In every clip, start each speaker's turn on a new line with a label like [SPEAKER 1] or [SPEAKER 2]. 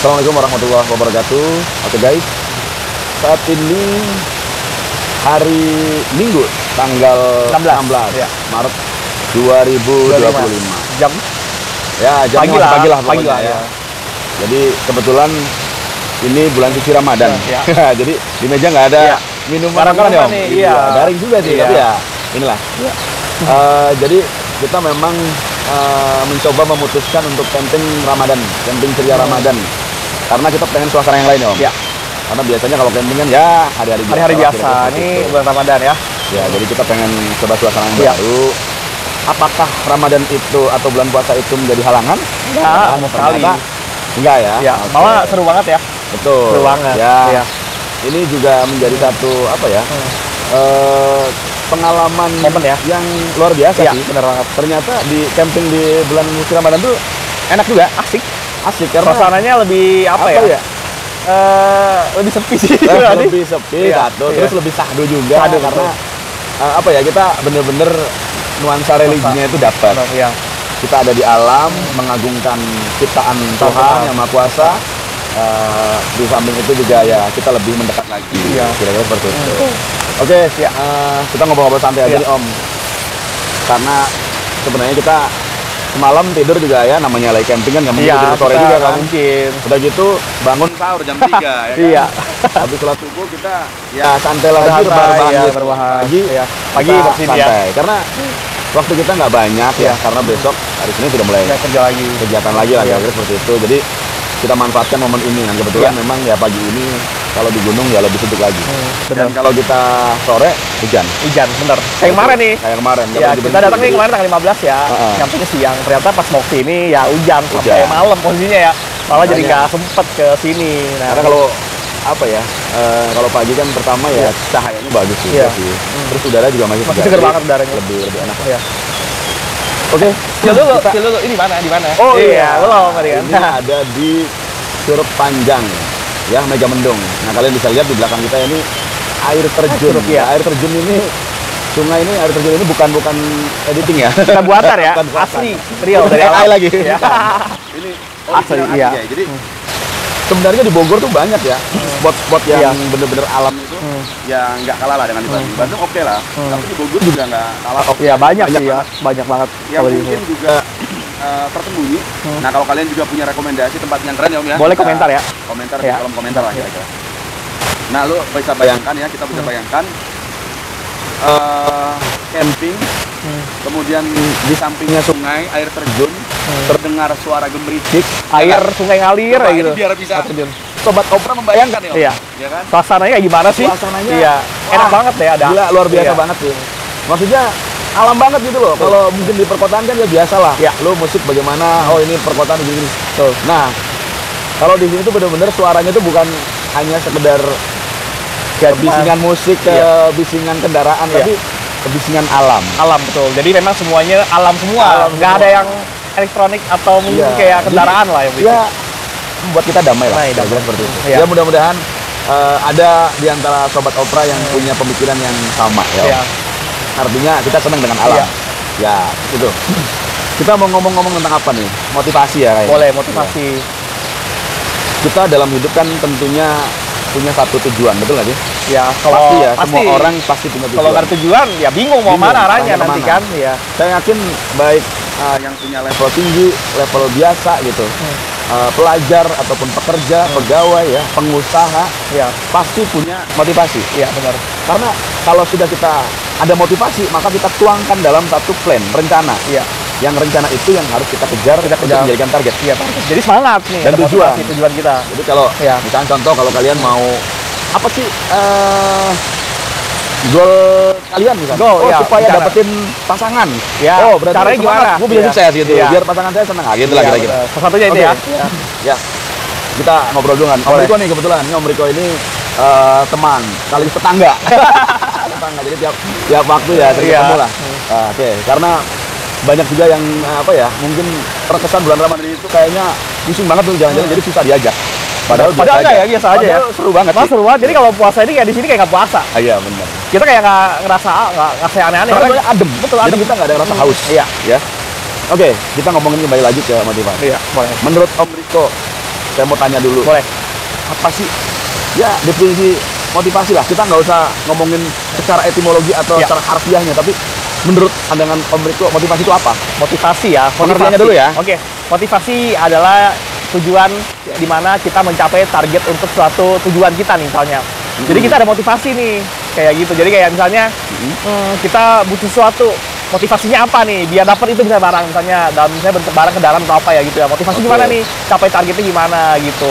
[SPEAKER 1] Assalamualaikum warahmatullahi wabarakatuh. Oke guys, saat ini hari Minggu tanggal 16
[SPEAKER 2] ya.
[SPEAKER 1] Maret 2025.
[SPEAKER 2] Jam
[SPEAKER 1] Pagi lah
[SPEAKER 2] ya.
[SPEAKER 1] Jadi kebetulan ini bulan suci Ramadan.
[SPEAKER 2] Ya.
[SPEAKER 1] Jadi di meja nggak ada minuman ya, Om?
[SPEAKER 2] Iya.
[SPEAKER 1] Daring juga sih, tapi ya inilah.
[SPEAKER 2] Ya.
[SPEAKER 1] Jadi kita memang mencoba memutuskan untuk camping Ramadan, camping ceria Ramadan. Karena kita pengen suasana yang lain ya, Om.
[SPEAKER 2] Ya.
[SPEAKER 1] Karena biasanya kalau camping kan ya hari-hari
[SPEAKER 2] biasa. Ini bulan Ramadan ya.
[SPEAKER 1] Ya, jadi kita pengen coba suasana yang baru. Apakah Ramadan itu atau bulan puasa itu menjadi halangan?
[SPEAKER 2] Enggak, sama sekali.
[SPEAKER 1] Enggak ya?
[SPEAKER 2] Ya, malah seru banget ya.
[SPEAKER 1] Betul.
[SPEAKER 2] Seru banget.
[SPEAKER 1] Ya. Ini juga menjadi satu pengalaman
[SPEAKER 2] momen ya
[SPEAKER 1] yang luar biasa sih.
[SPEAKER 2] Benar banget.
[SPEAKER 1] Ternyata di camping di bulan suci Ramadan tuh enak juga, asik karena
[SPEAKER 2] suasananya lebih apa ya? Lebih sepi sih.
[SPEAKER 1] Lebih sepi, terus lebih sahdu juga karena kita bener-bener nuansa religinya itu dapat.
[SPEAKER 2] Ya.
[SPEAKER 1] Kita ada di alam, mengagungkan ciptaan Tuhan yang Maha Kuasa. Di samping itu juga ya kita lebih mendekat lagi. Kira-kira seperti itu. Oke, kita ngobrol-ngobrol santai aja nih, Om. Karena sebenarnya kita semalam tidur juga ya, namanya lagi camping kan nggak mungkin tidur sore juga kan.
[SPEAKER 2] Mungkin.
[SPEAKER 1] Udah gitu bangun sahur jam 3 ya kan.
[SPEAKER 2] Iya.
[SPEAKER 1] Habis sholat subuh kita santai lagi,
[SPEAKER 2] pagi bersini ya.
[SPEAKER 1] Karena waktu kita nggak banyak ya, karena besok hari Senin sudah mulai kegiatan lagi lah, kira-kira seperti itu. Jadi kita manfaatkan momen ini, dan kebetulan memang ya pagi ini kalau di gunung ya lebih sejuk lagi. Dan kalau kita sore hujan, bener. Kayak kemarin nih. Kayak kemarin.
[SPEAKER 2] Ya, kita datang nih kemarin tanggal 15 ya. Campingnya siang. Ternyata pas mau sini ya hujan sampai malam posisinya ya. Malah jadi nggak sempet ke sini.
[SPEAKER 1] Nah, karena kalau kalau pagi kan pertama ya cahayanya bagus sih. Terus udara juga masih
[SPEAKER 2] segar banget udaranya.
[SPEAKER 1] Lebih enak.
[SPEAKER 2] Iya.
[SPEAKER 1] Oke,
[SPEAKER 2] Skill dulu. Ini di mana?
[SPEAKER 1] Oh iya,
[SPEAKER 2] belum tadi kan.
[SPEAKER 1] Ini ada di Curug Panjang, ya, Megamendung. Nah, kalian bisa lihat di belakang kita ini air terjun. Air terjun ini, sungai ini, air terjun ini bukan editing ya.
[SPEAKER 2] Kita buatan ya, asli, real dari
[SPEAKER 1] AI lagi.
[SPEAKER 2] Ya.
[SPEAKER 1] Ini
[SPEAKER 2] asli, iya.
[SPEAKER 1] Jadi sebenarnya di Bogor tuh banyak ya spot-spot yang bener-bener alam itu, ya nggak kalah lah dengan di Bandung. Bandung oke lah, tapi di Bogor juga nggak kalah.
[SPEAKER 2] Iya, banyak sih ya, banyak banget.
[SPEAKER 1] Ya mungkin juga tersembunyi. Nah, kalau kalian juga punya rekomendasi tempat yang keren ya, Om ya,
[SPEAKER 2] boleh komentar ya.
[SPEAKER 1] Komentar di kolom komentar lah kira-kira. Nah, lu bisa bayangkan ya, kita bisa bayangkan camping, kemudian di sampingnya sungai, air terjun, terdengar suara gemericik,
[SPEAKER 2] air sungai ngalir gitu.
[SPEAKER 1] Biar bisa Sobat Opera membayangkan ya, ya kan?
[SPEAKER 2] Suasananya kayak gimana sih?
[SPEAKER 1] Suasananya
[SPEAKER 2] enak banget ya, ada.
[SPEAKER 1] Gila, luar biasa banget sih. Maksudnya alam banget gitu loh. Kalau mungkin di perkotaan kan ya biasa lah. Lo musik bagaimana? Oh, ini perkotaan gini. Nah, kalau di sini tuh bener-bener suaranya tuh bukan hanya sekedar bisingan musik, bisingan kendaraan, tapi kebisingan alam.
[SPEAKER 2] Alam, betul. Jadi memang semuanya alam semua. Nggak ada yang elektronik atau mungkin kayak kendaraan lah yang
[SPEAKER 1] ya membuat kita damai lah. Seperti itu. Ya, mudah-mudahan ada di antara Sobat Opera yang punya pemikiran yang sama ya. Artinya kita senang dengan alam. Ya, itu. Kita mau ngomong-ngomong tentang apa nih? Motivasi ya kayaknya.
[SPEAKER 2] Boleh, motivasi.
[SPEAKER 1] Kita dalam hidup kan tentunya punya satu tujuan, betul nggak sih?
[SPEAKER 2] Ya,
[SPEAKER 1] pasti ya, semua orang pasti punya tujuan.
[SPEAKER 2] Kalau nggak ada tujuan, ya bingung mau mana arahnya nanti kan. Ya.
[SPEAKER 1] Saya yakin baik yang punya level tinggi, level biasa gitu, pelajar ataupun pekerja, pegawai ya, pengusaha, pasti punya motivasi.
[SPEAKER 2] Iya, benar.
[SPEAKER 1] Karena kalau sudah kita ada motivasi, maka kita tuangkan dalam satu plan, rencana. Yang rencana itu yang harus kita kejar untuk menjadikan target.
[SPEAKER 2] Jadi semangat nih
[SPEAKER 1] dan
[SPEAKER 2] tujuan kita.
[SPEAKER 1] Jadi kalau misalnya contoh, kalau kalian mau apa sih goal kalian misalnya, supaya dapetin pasangan. Berarti caranya gimana? Gue bisa sukses gitu. Biar pasangan saya senang. Gitu lah kira-kira.
[SPEAKER 2] Salah satunya itu
[SPEAKER 1] ya. Kita ngobrol dulu kan. Om Riko nih kebetulan. Om Riko ini teman, kali tetangga. Jadi tiap waktu ya sering ketemu lah. Oke, karena banyak juga yang mungkin terkesan bulan Ramadan itu kayaknya pusing banget tuh jalan-jalan, jadi susah diajak. Padahal
[SPEAKER 2] enggak ya, biasa aja ya.
[SPEAKER 1] Seru banget.
[SPEAKER 2] Seru banget. Jadi kalau puasa ini kayak di sini kayak nggak puasa.
[SPEAKER 1] Iya, benar.
[SPEAKER 2] Kita kayak nggak ngerasa aneh-aneh.
[SPEAKER 1] Karena adem.
[SPEAKER 2] Betul,
[SPEAKER 1] jadi kita nggak ada rasa haus. Ya. Oke, kita ngomongin kembali lagi ke motivasi.
[SPEAKER 2] Boleh.
[SPEAKER 1] Menurut Om Riko, saya mau tanya dulu.
[SPEAKER 2] Boleh.
[SPEAKER 1] Apa sih? Ya, definisi motivasi lah. Kita nggak usah ngomongin secara etimologi atau secara harfiahnya, tapi menurut pandangan Om Riko, motivasi itu apa?
[SPEAKER 2] Motivasi ya.
[SPEAKER 1] Pengertiannya dulu ya.
[SPEAKER 2] Oke. Motivasi adalah tujuan di mana kita mencapai target untuk suatu tujuan kita nih misalnya. Jadi kita ada motivasi nih, kayak gitu. Jadi kayak misalnya kita butuh sesuatu. Motivasinya apa nih? Biar dapat itu bisa barang misalnya dalam misalnya bentuk barang kendaraan atau apa ya gitu ya. Motivasi gimana nih? Capai targetnya gimana gitu.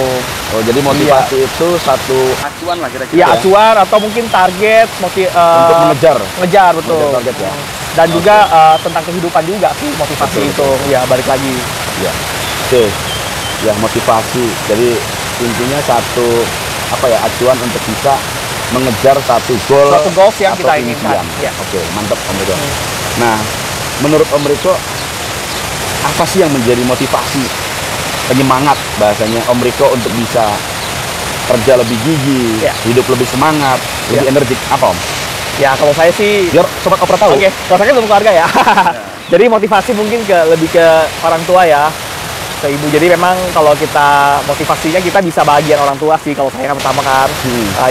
[SPEAKER 1] Oh, jadi motivasi itu satu acuan lah kira-kira.
[SPEAKER 2] Iya, acuan atau mungkin target
[SPEAKER 1] untuk
[SPEAKER 2] mengejar betul.
[SPEAKER 1] Mengejar target ya.
[SPEAKER 2] Dan juga tentang kehidupan juga sih motivasi itu. Ya, balik lagi.
[SPEAKER 1] Ya. Oke. Ya, motivasi. Jadi intinya satu apa ya, acuan untuk bisa mengejar satu
[SPEAKER 2] goals yang kita inginkan.
[SPEAKER 1] Ya. Oke, mantap Om Riko. Nah, menurut Om Riko, apa sih yang menjadi motivasi, penyemangat bahasanya Om Riko untuk bisa kerja lebih gigih, hidup lebih semangat, lebih energik, apa Om?
[SPEAKER 2] Ya, kalau saya sih...
[SPEAKER 1] Biar Sobat Opera tahu.
[SPEAKER 2] Oke, kalau saya belum keluarga ya. Jadi motivasi mungkin lebih ke orang tua ya, ke ibu. Jadi memang kalau kita motivasinya kita bisa bahagian orang tua sih, kalau saya kan pertama kan.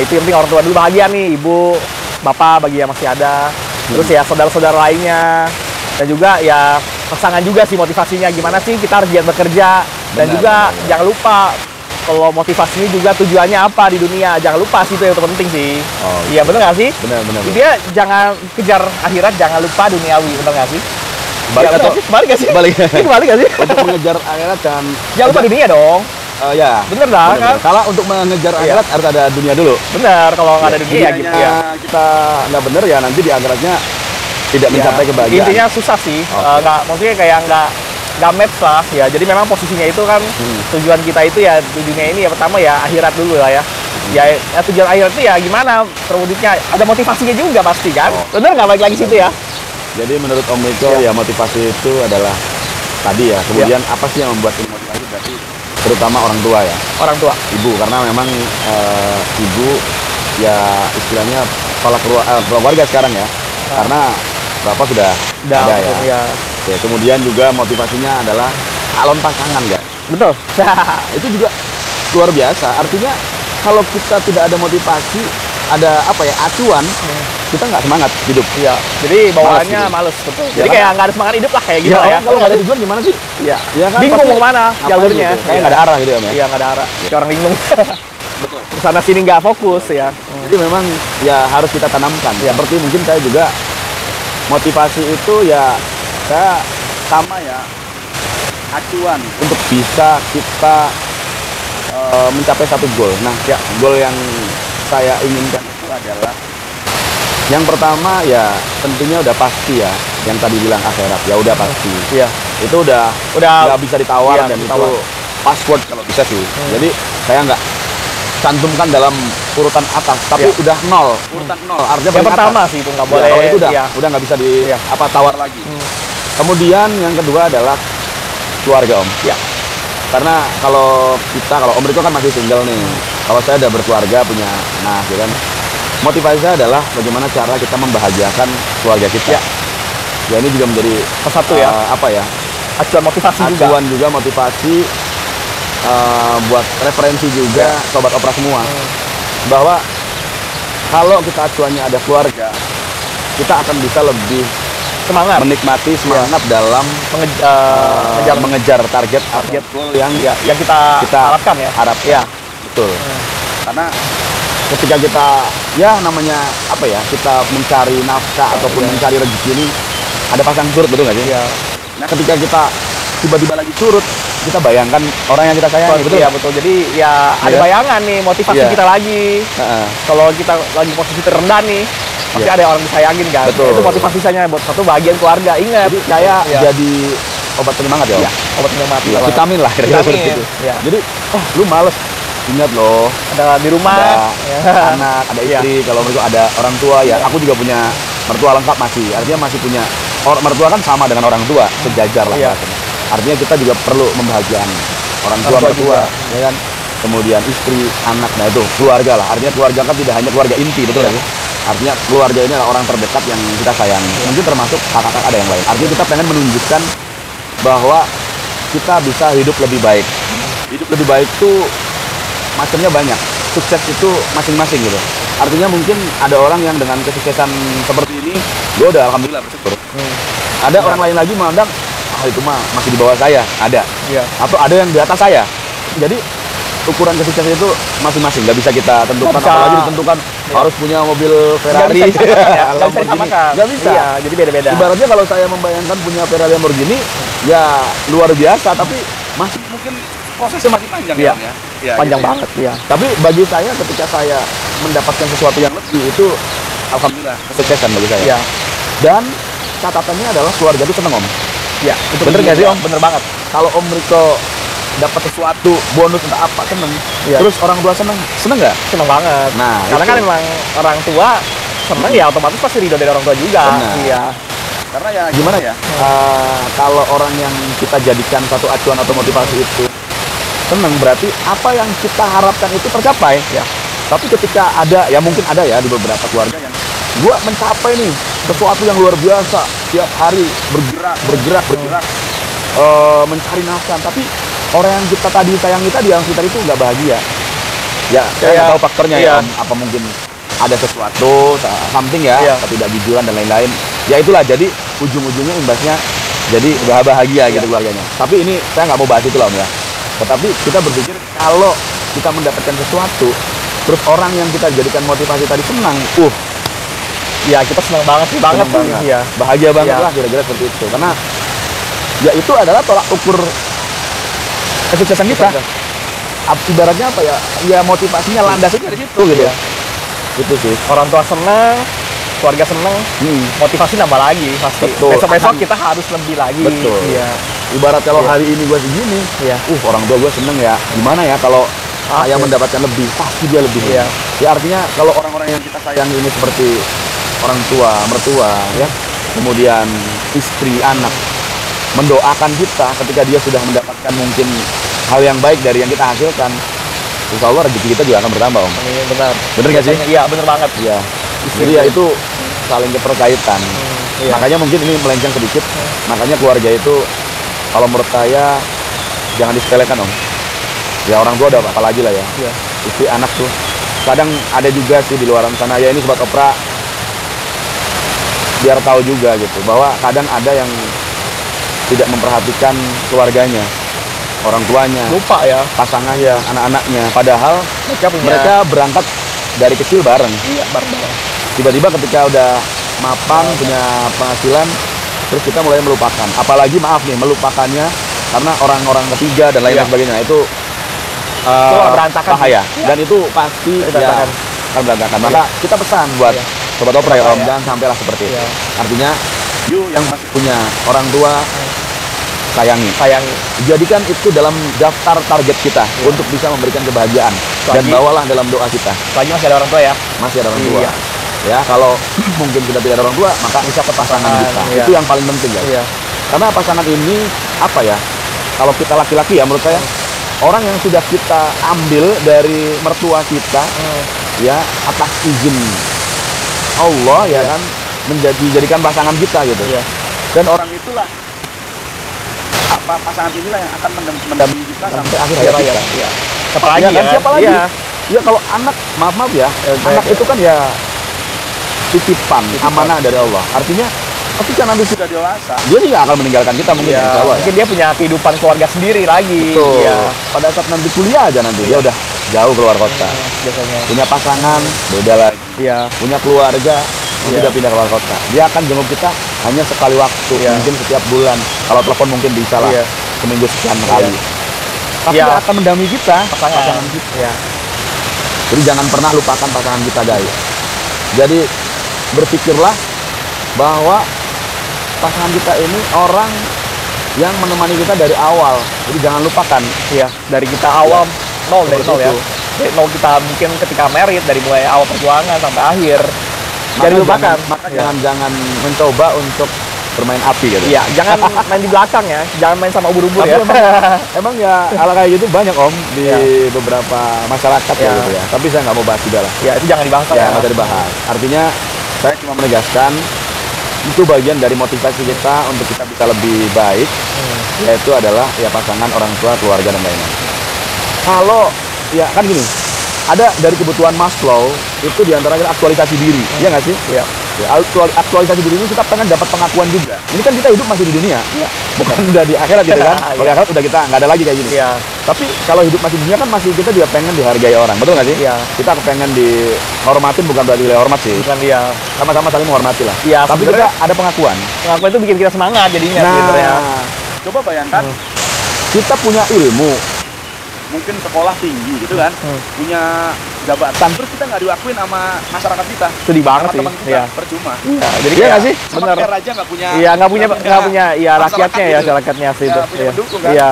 [SPEAKER 2] Itu yang penting orang tua dulu bahagia nih, ibu, bapak bagi yang masih ada. Terus ya saudara-saudara lainnya, dan juga ya pasangan juga sih motivasinya gimana sih kita harus giat bekerja, dan juga jangan lupa kalau motivasinya juga tujuannya apa di dunia, jangan lupa sih itu yang terpenting sih. Iya bener nggak sih?
[SPEAKER 1] Benar.
[SPEAKER 2] Dia jangan kejar akhirat, jangan lupa duniawi, bener nggak sih?
[SPEAKER 1] Balik atau
[SPEAKER 2] balik nggak sih? Balik nggak sih?
[SPEAKER 1] Untuk mengejar akhirat
[SPEAKER 2] jangan lupa dunia dong.
[SPEAKER 1] Ya.
[SPEAKER 2] Bener dah kan?
[SPEAKER 1] Kalau untuk mengejar akhirat harus ada dunia dulu.
[SPEAKER 2] Bener, kalau nggak ada dunia ya gitu ya.
[SPEAKER 1] Kita nggak bener ya nanti di akhiratnya tidak mencapai kebahagiaan.
[SPEAKER 2] Intinya susah sih, maksudnya kayak nggak match lah ya. Jadi memang posisinya itu kan tujuan kita itu ya di dunia ini ya pertama ya akhirat dulu lah ya. Ya tujuan akhirat itu ya gimana terwujudnya, ada motivasinya juga pasti kan. Bener nggak, balik lagi situ ya.
[SPEAKER 1] Jadi menurut Om Riko ya motivasi itu adalah tadi ya. Kemudian apa sih yang membuat ini motivasi? Berarti terutama orang tua ya. Orang tua, ibu, karena memang ibu ya istilahnya kepala keluarga sekarang ya. Karena bapak sudah ada ya. Oke, kemudian juga motivasinya adalah calon pasangan ya.
[SPEAKER 2] Betul.
[SPEAKER 1] Itu juga luar biasa. Artinya kalau kita tidak ada motivasi, ada apa ya, acuan, kita nggak semangat hidup.
[SPEAKER 2] Iya. Jadi bawaannya males betul. Jadi kayak nggak ada semangat hidup lah kayak gitu ya.
[SPEAKER 1] Kalau nggak ada tujuan gimana sih?
[SPEAKER 2] Iya.
[SPEAKER 1] Ya kan,
[SPEAKER 2] bingung mau kemana jalurnya.
[SPEAKER 1] Gitu. Kayak nggak ada arah gitu ya, Mas.
[SPEAKER 2] Iya, nggak ada arah. Kayak orang bingung. Betul. Kesana sini nggak fokus ya.
[SPEAKER 1] Jadi memang ya harus kita tanamkan. Seperti mungkin saya juga motivasi itu ya saya sama ya, acuan untuk bisa kita mencapai satu goal. Nah, goal yang saya inginkan itu adalah yang pertama ya tentunya udah pasti ya, yang tadi bilang akhirat ya udah pasti. Iya. Itu udah nggak bisa ditawar, dan itu password kalau bisa sih. Jadi saya nggak cantumkan dalam urutan atas, tapi udah nol, urutan nol. Artinya
[SPEAKER 2] yang pertama sih itu nggak boleh.
[SPEAKER 1] Kalau itu udah nggak bisa tawar lagi. Kemudian yang kedua adalah keluarga Om. Ya. Karena kalau Om Riko kan masih single nih. Kalau saya udah berkeluarga, punya anak, gitu kan. Motivasi saya adalah bagaimana cara kita membahagiakan keluarga kita. Ya ini juga menjadi
[SPEAKER 2] satu ya.
[SPEAKER 1] Apa ya?
[SPEAKER 2] Acuan motivasi juga.
[SPEAKER 1] Acuan juga motivasi buat referensi juga Sobat Opera semua. Bahwa kalau kita acuannya ada keluarga, kita akan bisa lebih
[SPEAKER 2] semangat,
[SPEAKER 1] menikmati semangat dalam mengejar target goal yang
[SPEAKER 2] kita harapkan ya.
[SPEAKER 1] Betul. Karena ketika kita namanya apa ya, kita mencari nafkah ataupun mencari rezeki ini ada pasang surut, betul nggak sih? Nah, ketika kita tiba-tiba lagi surut, kita bayangkan orang yang kita sayangi, betul?
[SPEAKER 2] Iya, betul. Jadi ya ada bayangan nih, motivasi kita lagi. Kalau kita lagi posisi terendah nih, pasti ada orang disayangin kan.
[SPEAKER 1] Betul.
[SPEAKER 2] Itu motivasi saya buat satu bagian keluarga. Ingat,
[SPEAKER 1] jadi kayak jadi obat penyemangat ya.
[SPEAKER 2] Obat penyemangat.
[SPEAKER 1] Vitamin lah kira-kira seperti itu. Jadi, lu males. Ingat loh,
[SPEAKER 2] ada di rumah,
[SPEAKER 1] ada anak, ada istri. Kalau mereka ada orang tua ya, aku juga punya mertua lengkap masih. Artinya masih punya mertua kan sama dengan orang tua, sejajar lah. Artinya kita juga perlu membahagiakan orang tua, mertua, ya kan. Kemudian istri, anak, nah itu keluarga lah. Artinya keluarga kan tidak hanya keluarga inti, betul ya? Artinya keluarga ini adalah orang terdekat yang kita sayangi. Mungkin termasuk kakak-kakak ada yang lain. Artinya kita pengen menunjukkan bahwa kita bisa hidup lebih baik. hidup lebih baik tuh macamnya banyak. Sukses itu masing-masing gitu. Artinya mungkin ada orang yang dengan kesuksesan seperti ini, gue udah alhamdulillah bersyukur. Ada orang lain lagi memandang, itu mah masih di bawah saya, ada. Atau ada yang di atas saya. Jadi ukuran kesuksesan itu masing-masing, nggak bisa kita tentukan. Apalagi ditentukan harus punya mobil Ferrari, Lamborghini, nggak bisa.
[SPEAKER 2] Iya, jadi beda-beda.
[SPEAKER 1] Ibaratnya kalau saya membayangkan punya Ferrari Lamborghini, ya luar biasa, tapi masih mungkin prosesnya masih panjang ya.
[SPEAKER 2] Panjang gitu banget ya.
[SPEAKER 1] Tapi bagi saya ketika saya mendapatkan sesuatu yang lebih itu alhamdulillah kesuksesan bagi saya.
[SPEAKER 2] Iya.
[SPEAKER 1] Dan catatannya adalah keluarga itu seneng Om.
[SPEAKER 2] Iya, itu
[SPEAKER 1] bener nggak sih Om?
[SPEAKER 2] Bener banget.
[SPEAKER 1] Kalau Om Riko dapat sesuatu bonus untuk apa seneng.
[SPEAKER 2] Iya.
[SPEAKER 1] Terus orang tua seneng nggak?
[SPEAKER 2] Seneng banget.
[SPEAKER 1] Nah,
[SPEAKER 2] karena kan memang orang tua seneng ya otomatis pasti ridho dari orang tua juga.
[SPEAKER 1] Benar.
[SPEAKER 2] Iya.
[SPEAKER 1] Karena ya gimana ya? Kalau orang yang kita jadikan satu acuan atau motivasi itu seneng, berarti apa yang kita harapkan itu tercapai.
[SPEAKER 2] Ya.
[SPEAKER 1] Tapi ketika ada, ya mungkin ada ya di beberapa keluarga yang gua mencapai nih sesuatu yang luar biasa, tiap hari bergerak, mencari nafkah, tapi orang yang kita tadi sayangi tadi yang kita itu nggak bahagia. Ya, saya nggak tahu faktornya ya, Om. Apa mungkin ada sesuatu, something ya, ketidakjujuran dan lain-lain. Ya itulah, jadi ujung-ujungnya imbasnya jadi nggak bahagia gitu keluarganya. Tapi ini saya nggak mau bahas itu lah Om ya. Tetapi kita berpikir kalau kita mendapatkan sesuatu, terus orang yang kita jadikan motivasi tadi senang,
[SPEAKER 2] ya kita senang banget sih, banget.
[SPEAKER 1] Ya. Bahagia banget lah kira-kira seperti itu. Karena ya itu adalah tolak ukur kesuksesan kita. Ibaratnya apa ya? Ya motivasinya landasnya dari situ gitu ya. Itu sih.
[SPEAKER 2] Orang tua senang, keluarga senang, motivasi nambah lagi pasti. Besok-besok kita harus lebih lagi.
[SPEAKER 1] Betul.
[SPEAKER 2] Iya.
[SPEAKER 1] Ibarat kalau hari ini gue segini, orang tua gue seneng ya. Gimana ya kalau saya mendapatkan lebih, pasti dia lebih.
[SPEAKER 2] Iya.
[SPEAKER 1] Ya artinya kalau orang-orang yang kita sayangi ini seperti orang tua, mertua, ya, kemudian istri, anak, mendoakan kita ketika dia sudah mendapatkan mungkin hal yang baik dari yang kita hasilkan, insya Allah rezeki kita juga akan bertambah Om.
[SPEAKER 2] Benar.
[SPEAKER 1] Bener nggak sih?
[SPEAKER 2] Iya bener banget.
[SPEAKER 1] Iya. Jadi ya itu saling keterkaitan. Makanya mungkin ini melenceng sedikit. Makanya keluarga itu kalau menurut saya jangan disepelekan Om. Ya orang tua udah apa lagi lah ya. Istri, anak tuh. Kadang ada juga sih di luar sana ya, ini Sobat Opera biar tahu juga gitu bahwa kadang ada yang tidak memperhatikan keluarganya, orang tuanya,
[SPEAKER 2] lupa ya,
[SPEAKER 1] pasangannya, anak-anaknya. Padahal mereka berangkat dari kecil bareng.
[SPEAKER 2] Iya, bareng.
[SPEAKER 1] Tiba-tiba ketika udah mapan, punya penghasilan, terus kita mulai melupakan. Apalagi maaf nih, melupakannya karena orang-orang ketiga dan lain sebagainya. Itu
[SPEAKER 2] berantakan
[SPEAKER 1] bahaya. Dan itu pasti akan berantakan. Maka kita pesan buat Sobat Opera ya Om, jangan sampailah seperti itu. Artinya, you yang masih punya orang tua, sayangi. Jadikan itu dalam daftar target kita untuk bisa memberikan kebahagiaan. Dan bawalah dalam doa kita.
[SPEAKER 2] Lagi masih ada orang tua ya?
[SPEAKER 1] Masih ada orang tua. Ya, kalau mungkin sudah tidak ada orang tua, maka bisa ke pasangan kita. Itu yang paling penting guys. Karena pasangan ini apa ya? Kalau kita laki-laki ya menurut saya, orang yang sudah kita ambil dari mertua kita, ya atas izin Allah ya kan, menjadikan pasangan kita gitu. Dan orang itulah, pasangan inilah yang akan mendampingi kita sampai akhir hayat kita.
[SPEAKER 2] Siapa lagi kan?
[SPEAKER 1] Siapa lagi? Ya kalau anak, maaf ya, anak itu kan ya titipan, amanah dari Allah. Artinya ketika nanti sudah dewasa, dia nggak akan meninggalkan kita mungkin.
[SPEAKER 2] Mungkin dia punya kehidupan keluarga sendiri lagi.
[SPEAKER 1] Pada saat nanti kuliah aja nanti dia udah jauh keluar kota.
[SPEAKER 2] Biasanya.
[SPEAKER 1] Punya pasangan, beda lagi. Punya keluarga, udah pindah keluar kota. Dia akan jenguk kita hanya sekali waktu, mungkin setiap bulan. Kalau telepon mungkin bisa lah, seminggu sekian kali. Tapi dia akan mendampingi kita, pasangan kita. Jadi jangan pernah lupakan pasangan kita guys. Jadi berpikirlah bahwa pasangan kita ini orang yang menemani kita dari awal. Jadi jangan lupakan.
[SPEAKER 2] Dari kita awal nol dari nol ya. Dari nol kita mungkin ketika merit, dari mulai awal perjuangan sampai akhir. Jangan lupakan.
[SPEAKER 1] Maka jangan mencoba untuk bermain api gitu.
[SPEAKER 2] Jangan main di belakang ya. Jangan main sama ubur-ubur ya.
[SPEAKER 1] Emang ya hal kayak gitu banyak Om di beberapa masyarakat ya gitu ya. Tapi saya nggak mau bahas juga lah.
[SPEAKER 2] Itu jangan dibahas
[SPEAKER 1] ya. Nggak dibahas. Artinya saya cuma menegaskan itu bagian dari motivasi kita untuk kita bisa lebih baik, yaitu adalah pasangan, orang tua, keluarga dan lain-lain. Kalau ya kan gini, ada dari kebutuhan Maslow itu diantaranya aktualisasi diri, ya nggak sih?
[SPEAKER 2] Iya.
[SPEAKER 1] Ya, aktualisasi diri ini kita pengen dapat pengakuan juga. Ini kan kita hidup masih di dunia,
[SPEAKER 2] Iya.
[SPEAKER 1] bukan udah di akhirat gitu kan? Kalau
[SPEAKER 2] Iya.
[SPEAKER 1] akhirat udah kita nggak ada lagi kayak gini.
[SPEAKER 2] Iya.
[SPEAKER 1] Tapi kalau hidup masih di dunia kan masih kita juga pengen dihargai orang, betul nggak sih?
[SPEAKER 2] Iya.
[SPEAKER 1] Kita pengen dihormatin, bukan berarti nilai hormat sih.
[SPEAKER 2] Bukan dia.
[SPEAKER 1] Sama-sama saling menghormati lah.
[SPEAKER 2] Iya,
[SPEAKER 1] Tapi
[SPEAKER 2] sebenarnya
[SPEAKER 1] kita ada pengakuan.
[SPEAKER 2] pengakuan itu bikin kita semangat jadinya
[SPEAKER 1] Nah,
[SPEAKER 2] gitu ya.
[SPEAKER 1] coba bayangkan kita punya ilmu, mungkin sekolah tinggi gitu kan, punya jabatan, terus kita nggak diakuin sama masyarakat kita,
[SPEAKER 2] Sedih banget
[SPEAKER 1] sama
[SPEAKER 2] sih.
[SPEAKER 1] teman kita,
[SPEAKER 2] Iya.
[SPEAKER 1] percuma.
[SPEAKER 2] Iya, jadi
[SPEAKER 1] Iya
[SPEAKER 2] kayak
[SPEAKER 1] nggak sih?
[SPEAKER 2] bener.
[SPEAKER 1] Sama care aja nggak punya.
[SPEAKER 2] Iya, nggak punya iya
[SPEAKER 1] masyarakat
[SPEAKER 2] rakyatnya ya,
[SPEAKER 1] gitu.
[SPEAKER 2] masyarakatnya sih itu.
[SPEAKER 1] Nggak punya
[SPEAKER 2] Iya.
[SPEAKER 1] pendukung kan?
[SPEAKER 2] Iya.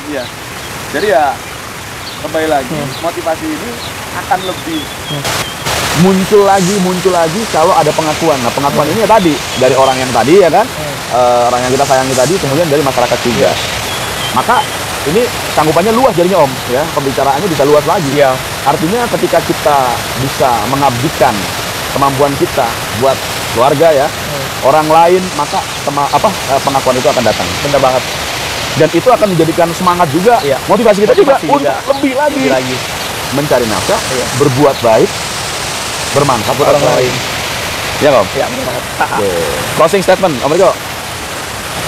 [SPEAKER 1] Iya. Jadi ya kembali lagi, motivasi ini akan lebih muncul lagi kalau ada pengakuan. Nah, pengakuan ini ya tadi dari orang yang tadi ya kan, orang yang kita sayangi tadi, kemudian dari masyarakat juga. Maka ini sanggupannya luas jadinya Om, ya pembicaraannya bisa luas lagi.
[SPEAKER 2] Iya.
[SPEAKER 1] Artinya ketika kita bisa mengabdikan kemampuan kita buat keluarga ya, orang lain, maka pengakuan itu akan datang.
[SPEAKER 2] Bener banget.
[SPEAKER 1] Dan itu akan menjadikan semangat juga,
[SPEAKER 2] Iya.
[SPEAKER 1] motivasi kita
[SPEAKER 2] Motivasi
[SPEAKER 1] juga
[SPEAKER 2] juga.
[SPEAKER 1] untuk lebih lagi,
[SPEAKER 2] Lebih lagi.
[SPEAKER 1] mencari nafkah,
[SPEAKER 2] Iya.
[SPEAKER 1] berbuat baik, bermanfaat buat orang lain. Ya Om?
[SPEAKER 2] Iya, bener banget.
[SPEAKER 1] Oke. Closing statement, Om Riko.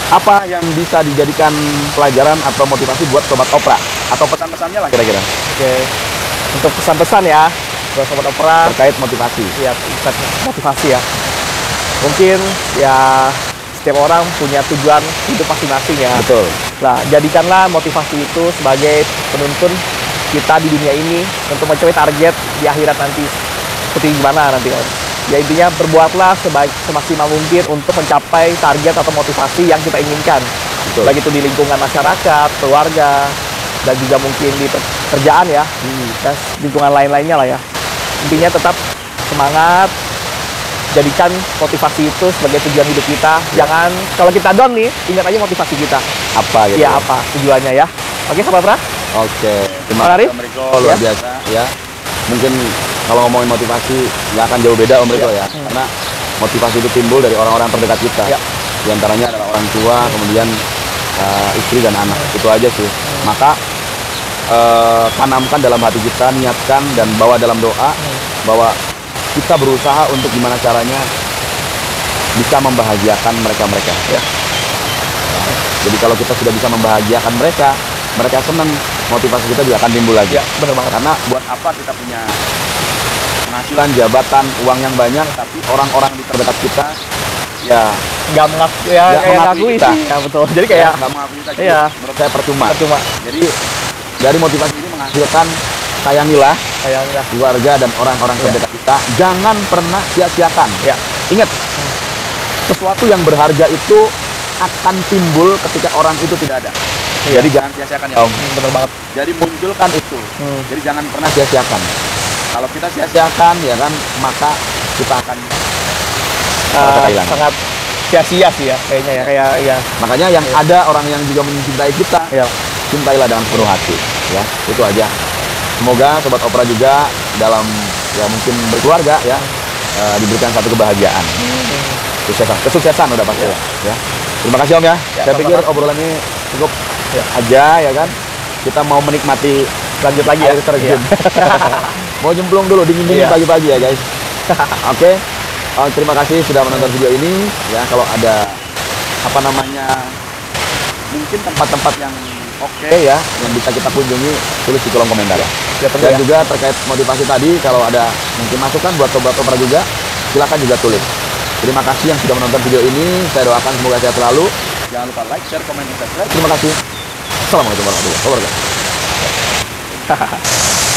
[SPEAKER 1] Apa yang bisa dijadikan pelajaran atau motivasi buat Sobat Opera? Atau pesan-pesannya lah kira-kira
[SPEAKER 2] Oke. Untuk pesan-pesan ya buat Sobat Opera
[SPEAKER 1] terkait motivasi.
[SPEAKER 2] ya, motivasi ya. Mungkin ya setiap orang punya tujuan hidup masing-masing ya.
[SPEAKER 1] Betul.
[SPEAKER 2] Nah, jadikanlah motivasi itu sebagai penuntun kita di dunia ini untuk mencapai target di akhirat nanti. Seperti gimana nanti kan? Ya intinya berbuatlah semaksimal mungkin untuk mencapai target atau motivasi yang kita inginkan.
[SPEAKER 1] Betul.
[SPEAKER 2] Baik itu di lingkungan masyarakat, keluarga, dan juga mungkin di pekerjaan ya, dan lingkungan lain-lainnya lah ya. Intinya tetap semangat, jadikan motivasi itu sebagai tujuan hidup kita. Jangan, kalau kita down nih, ingat aja motivasi kita.
[SPEAKER 1] Apa gitu?
[SPEAKER 2] Ya apa tujuannya ya. Oke, Sobat Pra?
[SPEAKER 1] Oke.
[SPEAKER 2] Terima kasih,
[SPEAKER 1] Om Riko, luar biasa ya. Mungkin kalau ngomongin motivasi nggak akan jauh beda Om Riko ya. Karena motivasi itu timbul dari orang-orang terdekat kita.
[SPEAKER 2] Ya.
[SPEAKER 1] Di antaranya adalah orang tua, kemudian istri dan anak. Itu aja sih. Maka tanamkan dalam hati kita, niatkan dan bawa dalam doa bahwa kita berusaha untuk gimana caranya bisa membahagiakan mereka-mereka.
[SPEAKER 2] Ya.
[SPEAKER 1] Jadi kalau kita sudah bisa membahagiakan mereka, mereka senang, motivasi kita juga akan timbul lagi.
[SPEAKER 2] Ya, benar banget.
[SPEAKER 1] Karena buat apa kita punya penghasilan, jabatan, uang yang banyak, tapi orang-orang di terdekat kita ya
[SPEAKER 2] Nggak mengakui ya,
[SPEAKER 1] nggak
[SPEAKER 2] kayak
[SPEAKER 1] mengakui
[SPEAKER 2] ngakui
[SPEAKER 1] kita.
[SPEAKER 2] sih. Ya betul. Jadi kayak
[SPEAKER 1] nggak mengakui kita,
[SPEAKER 2] iya.
[SPEAKER 1] menurut saya percuma.
[SPEAKER 2] Percuma.
[SPEAKER 1] Jadi dari motivasi ini menghasilkan sayangilah
[SPEAKER 2] kayaknya.
[SPEAKER 1] keluarga dan orang-orang terdekat kita. Jangan pernah sia-siakan.
[SPEAKER 2] Ya.
[SPEAKER 1] Ingat, sesuatu yang berharga itu akan timbul ketika orang itu tidak ada.
[SPEAKER 2] Iya.
[SPEAKER 1] Jadi jangan sia-siakan ya Om.
[SPEAKER 2] Bener banget.
[SPEAKER 1] Jadi munculkan itu. Jadi jangan pernah sia-siakan. Kalau kita sia-siakan ya kan, maka kita akan kehilangan.
[SPEAKER 2] Sangat sia-sia sih ya kayaknya ya, kayak ya.
[SPEAKER 1] Makanya yang ada orang yang juga mencintai kita,
[SPEAKER 2] Ya.
[SPEAKER 1] cintailah dengan penuh hati. Ya, itu aja. Semoga Sobat Opera juga dalam ya mungkin berkeluarga ya diberikan satu kebahagiaan. Kesuksesan udah pasti ya. Terima kasih Om ya. Saya pikir obrolan ini cukup aja ya kan. Kita mau menikmati
[SPEAKER 2] Lanjut lagi
[SPEAKER 1] air
[SPEAKER 2] ya.
[SPEAKER 1] terjun. Mau nyemplung dulu dingin-dingin
[SPEAKER 2] Iya.
[SPEAKER 1] pagi-pagi ya guys. Oke. Terima kasih sudah menonton video ini ya. Kalau ada apa namanya mungkin tempat-tempat yang oke ya yang bisa kita kunjungi, tulis di kolom komentar ya. Dan juga terkait motivasi tadi, kalau ada mungkin masukan buat Sobat Opera juga, silakan juga tulis. Terima kasih yang sudah menonton video ini. Saya doakan semoga sehat selalu. Jangan lupa like, share, komen, dan subscribe. Terima kasih. Assalamualaikum warahmatullahi wabarakatuh.